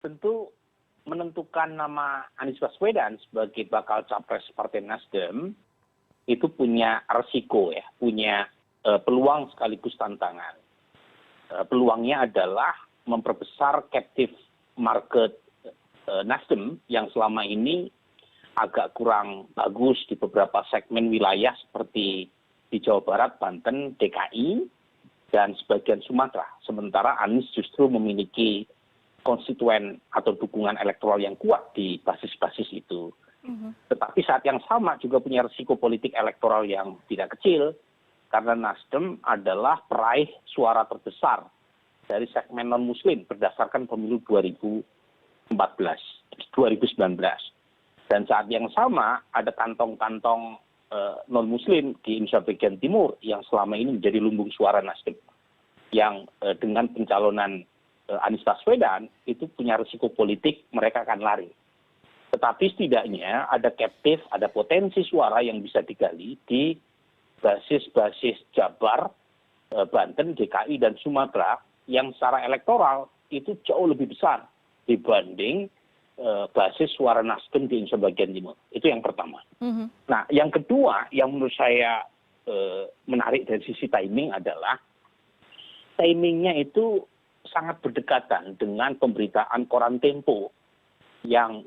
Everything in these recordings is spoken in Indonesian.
Tentu menentukan nama Anies Baswedan sebagai bakal capres Partai Nasdem itu punya resiko ya, punya peluang sekaligus tantangan. Peluangnya adalah memperbesar captive market Nasdem yang selama ini agak kurang bagus di beberapa segmen wilayah seperti di Jawa Barat, Banten, DKI, dan sebagian Sumatera. Sementara Anies justru memiliki konstituen atau dukungan elektoral yang kuat di basis-basis itu. Tetapi saat yang sama juga punya risiko politik elektoral yang tidak kecil, karena Nasdem adalah peraih suara terbesar dari segmen non-muslim berdasarkan pemilu 2019. Dan saat yang sama ada kantong-kantong non-muslim di Indonesia bagian timur yang selama ini menjadi lumbung suara Nasdem. Yang dengan pencalonan Anies Baswedan itu punya risiko politik mereka akan lari. Tetapi setidaknya ada captive, ada potensi suara yang bisa digali di basis-basis Jabar, Banten, DKI, dan Sumatera yang secara elektoral itu jauh lebih besar dibanding basis suara Nasdem di Indonesia bagian timur. Itu yang pertama. Nah, yang kedua yang menurut saya menarik dari sisi timing adalah timingnya itu sangat berdekatan dengan pemberitaan koran Tempo yang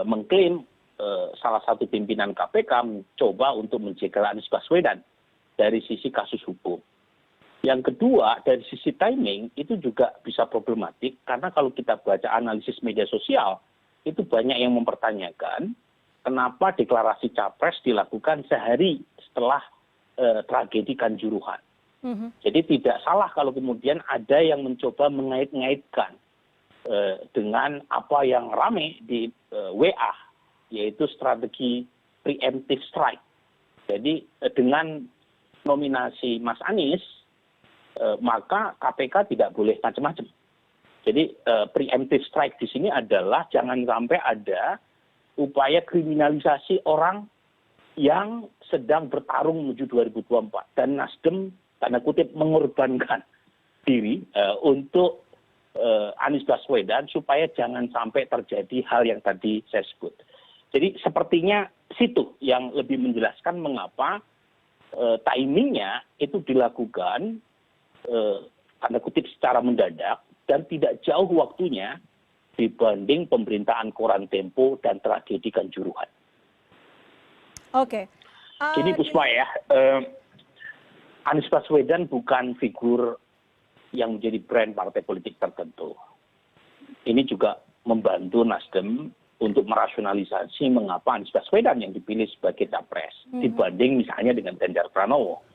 mengklaim salah satu pimpinan KPK mencoba untuk menjegal Anies Baswedan dari sisi kasus hukum. Yang kedua, dari sisi timing itu juga bisa problematik karena kalau kita baca analisis media sosial, itu banyak yang mempertanyakan kenapa deklarasi capres dilakukan sehari setelah tragedi Kanjuruhan. Jadi tidak salah kalau kemudian ada yang mencoba mengait-ngaitkan dengan apa yang rame di WA, yaitu strategi preemptive strike. Jadi dengan nominasi Mas Anies, maka KPK tidak boleh macam-macam. Jadi preemptive strike di sini adalah jangan sampai ada upaya kriminalisasi orang yang sedang bertarung menuju 2024. Dan Nasdem tanda kutip mengorbankan diri untuk Anies Baswedan supaya jangan sampai terjadi hal yang tadi saya sebut. Jadi sepertinya situ yang lebih menjelaskan mengapa timingnya itu dilakukan tanda kutip secara mendadak dan tidak jauh waktunya dibanding pemberitaan koran Tempo dan tragedi Kanjuruhan. Oke. Jadi Puspa ya, Anies Baswedan bukan figur yang menjadi brand partai politik tertentu. Ini juga membantu Nasdem untuk merasionalisasi mengapa Anies Baswedan yang dipilih sebagai capres dibanding misalnya dengan Ganjar Pranowo.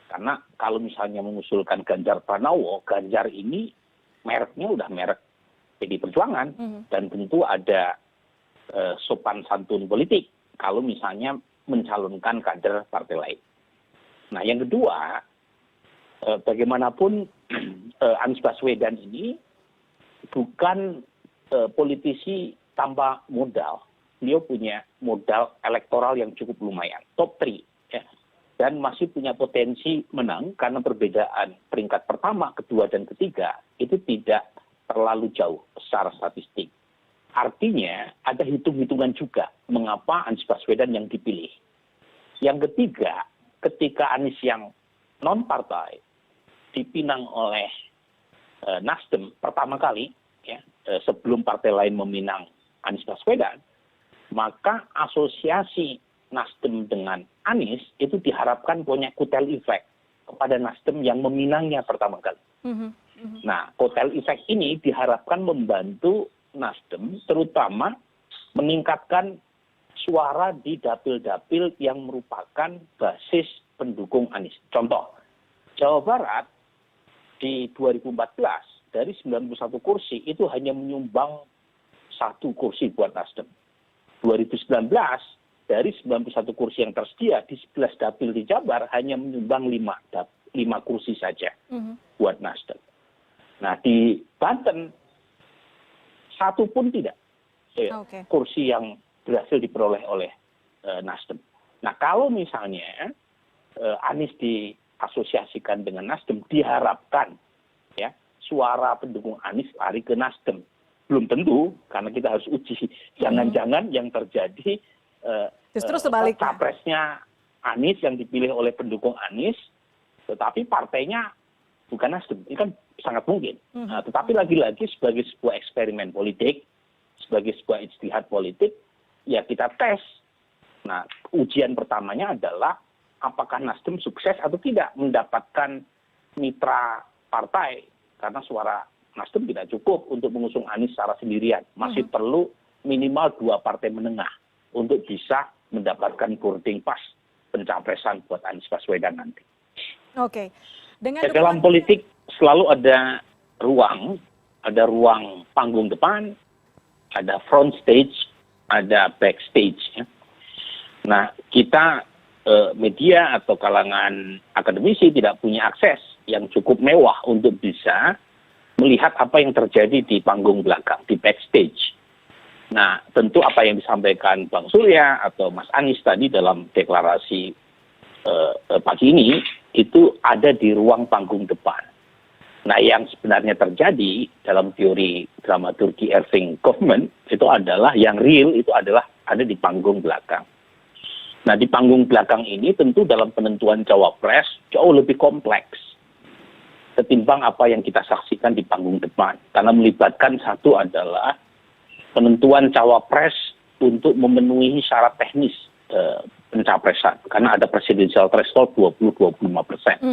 Karena kalau misalnya mengusulkan Ganjar Pranowo, Ganjar ini mereknya udah merek PD Perjuangan dan tentu ada sopan santun politik kalau misalnya mencalonkan kader partai lain. Nah, yang kedua, bagaimanapun Anies Baswedan ini bukan politisi tanpa modal. Beliau punya modal elektoral yang cukup lumayan, top 3. Ya. Dan masih punya potensi menang karena perbedaan peringkat pertama, kedua, dan ketiga itu tidak terlalu jauh secara statistik. Artinya ada hitung-hitungan juga mengapa Anies Baswedan yang dipilih. Yang ketiga, ketika Anies yang non-partai dipinang oleh Nasdem pertama kali, ya, sebelum partai lain meminang Anies Baswedan, maka asosiasi Nasdem dengan Anies itu diharapkan punya kotel efek kepada Nasdem yang meminangnya pertama kali. Nah, kotel efek ini diharapkan membantu Nasdem terutama meningkatkan suara di dapil-dapil yang merupakan basis pendukung Anies. Contoh, Jawa Barat di 2014 dari 91 kursi itu hanya menyumbang 1 kursi buat Nasdem. 2019 dari 91 kursi yang tersedia di 11 dapil di Jabar hanya menyumbang 5 kursi saja buat Nasdem. Nah, di Banten 1 pun tidak kursi yang berhasil diperoleh oleh Nasdem. Nah, kalau misalnya Anies diasosiasikan dengan Nasdem, diharapkan ya suara pendukung Anies lari ke Nasdem. belum tentu, karena kita harus uji. Jangan-jangan yang terjadi Justru sebaliknya. capresnya Anies yang dipilih oleh pendukung Anies, tetapi partainya bukan Nasdem. Ini kan sangat mungkin. Nah, tetapi lagi-lagi sebagai sebuah eksperimen politik, sebagai sebuah ijtihad politik, ya kita tes. Nah, ujian pertamanya adalah apakah Nasdem sukses atau tidak mendapatkan mitra partai, karena suara Nasdem tidak cukup untuk mengusung Anies secara sendirian. Masih perlu minimal 2 partai menengah untuk bisa mendapatkan boarding pass pencapresan buat Anies Baswedan nanti. Oke. Dengan Dalam politik selalu ada ruang panggung depan, ada front stage, ada backstage. Ya. Nah, kita media atau kalangan akademisi tidak punya akses yang cukup mewah untuk bisa melihat apa yang terjadi di panggung belakang, di backstage. Nah, tentu apa yang disampaikan Bang Surya atau Mas Anies tadi dalam deklarasi pagi ini, itu ada di ruang panggung depan. Nah, yang sebenarnya terjadi dalam teori dramaturgi Irving Goffman, itu adalah yang real, itu adalah ada di panggung belakang. Nah, di panggung belakang ini tentu dalam penentuan cawapres jauh lebih kompleks ketimbang apa yang kita saksikan di panggung depan. Karena melibatkan satu adalah penentuan cawapres untuk memenuhi syarat teknis pencapresan. Karena ada presidensial threshold 20-25%.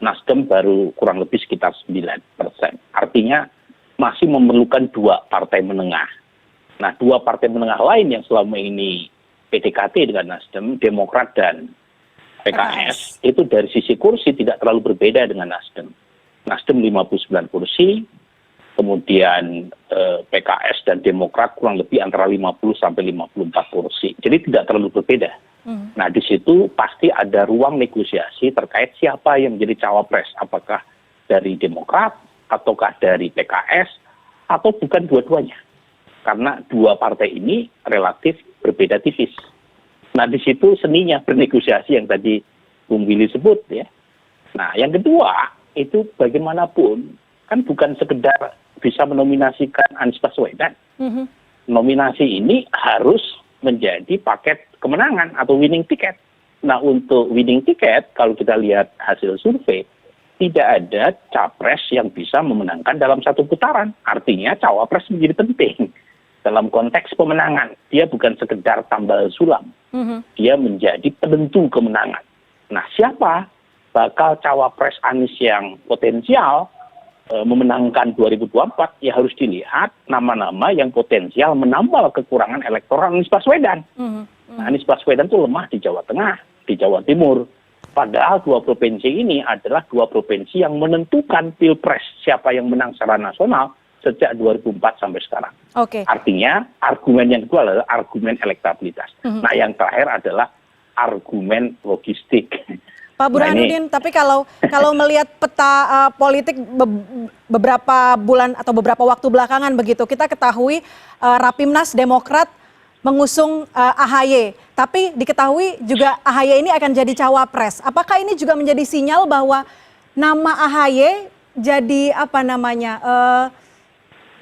Nasdem baru kurang lebih sekitar 9%. Artinya masih memerlukan 2 partai menengah. Nah, 2 partai menengah lain yang selama ini PDKT dengan Nasdem, Demokrat dan PKS, itu dari sisi kursi tidak terlalu berbeda dengan Nasdem. Nasdem 59 kursi, kemudian PKS dan Demokrat kurang lebih antara 50 sampai 54 kursi. Jadi tidak terlalu berbeda. Nah, di situ pasti ada ruang negosiasi terkait siapa yang menjadi cawapres. Apakah dari Demokrat, ataukah dari PKS, atau bukan dua-duanya. Karena 2 partai ini relatif berbeda tipis. Nah, di situ seninya bernegosiasi yang tadi Bung Willy sebut ya. Nah, yang kedua itu bagaimanapun kan bukan sekedar bisa menominasikan Anies Baswedan. Nominasi ini harus menjadi paket kemenangan atau winning ticket. Nah, untuk winning ticket kalau kita lihat hasil survei, tidak ada capres yang bisa memenangkan dalam 1 putaran. Artinya cawapres menjadi penting. Dalam konteks pemenangan, dia bukan sekedar tambal sulam. Dia menjadi penentu kemenangan. Nah, siapa bakal cawapres Anies yang potensial memenangkan 2024? Ya harus dilihat nama-nama yang potensial menambal kekurangan elektoral Anies Baswedan. Nah, Anies Baswedan itu lemah di Jawa Tengah, di Jawa Timur. Padahal 2 provinsi ini adalah 2 provinsi yang menentukan pilpres siapa yang menang secara nasional sejak 2004 sampai sekarang. Artinya argumen yang kedua adalah argumen elektabilitas. Nah, yang terakhir adalah argumen logistik. Pak Burhanuddin, tapi kalau melihat peta politik beberapa bulan atau beberapa waktu belakangan begitu, kita ketahui Rapimnas Demokrat mengusung AHY, tapi diketahui juga AHY ini akan jadi cawapres. Apakah ini juga menjadi sinyal bahwa nama AHY jadi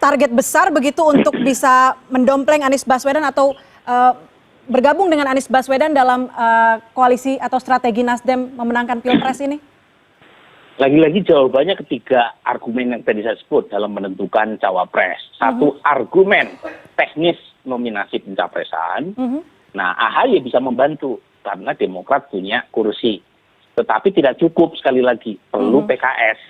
target besar begitu untuk bisa mendompleng Anies Baswedan atau bergabung dengan Anies Baswedan dalam koalisi atau strategi Nasdem memenangkan Pilpres ini? Lagi-lagi jawabannya ketiga argumen yang tadi saya sebut dalam menentukan cawapres. Satu, argumen teknis nominasi pencapresan. Nah, AHY bisa membantu karena Demokrat punya kursi. Tetapi tidak cukup, sekali lagi, perlu PKS.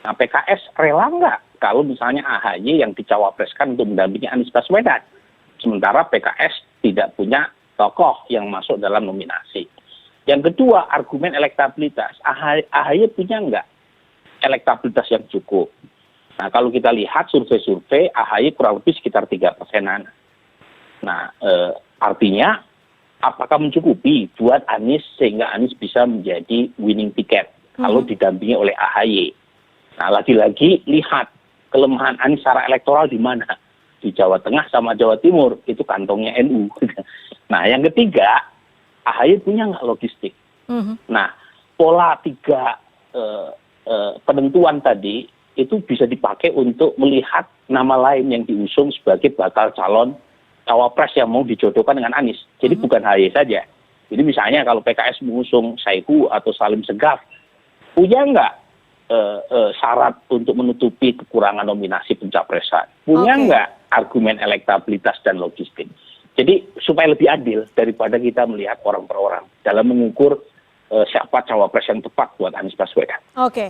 Nah, PKS rela nggak kalau misalnya AHY yang dicawapreskan untuk mendampingi Anies Baswedan? Sementara PKS tidak punya tokoh yang masuk dalam nominasi. Yang kedua, argumen elektabilitas. AHY punya nggak elektabilitas yang cukup? Nah, kalau kita lihat survei-survei, AHY kurang lebih sekitar 3%-an. Nah, artinya apakah mencukupi buat Anies sehingga Anies bisa menjadi winning ticket kalau didampingi oleh AHY? Nah, lagi-lagi lihat kelemahan Anies secara elektoral di mana? Di Jawa Tengah sama Jawa Timur, itu kantongnya NU. Nah, yang ketiga, AHY punya nggak logistik? Nah, pola 3 penentuan tadi itu bisa dipakai untuk melihat nama lain yang diusung sebagai bakal calon cawapres yang mau dijodohkan dengan Anies. Jadi bukan AHY saja. Jadi misalnya kalau PKS mengusung Saihu atau Salim Segaf, punya nggak syarat untuk menutupi kekurangan nominasi pencapresan? Punya nggak argumen elektabilitas dan logistik? Jadi supaya lebih adil daripada kita melihat orang per orang dalam mengukur siapa cawapres yang tepat buat Anies Baswedan. Oke.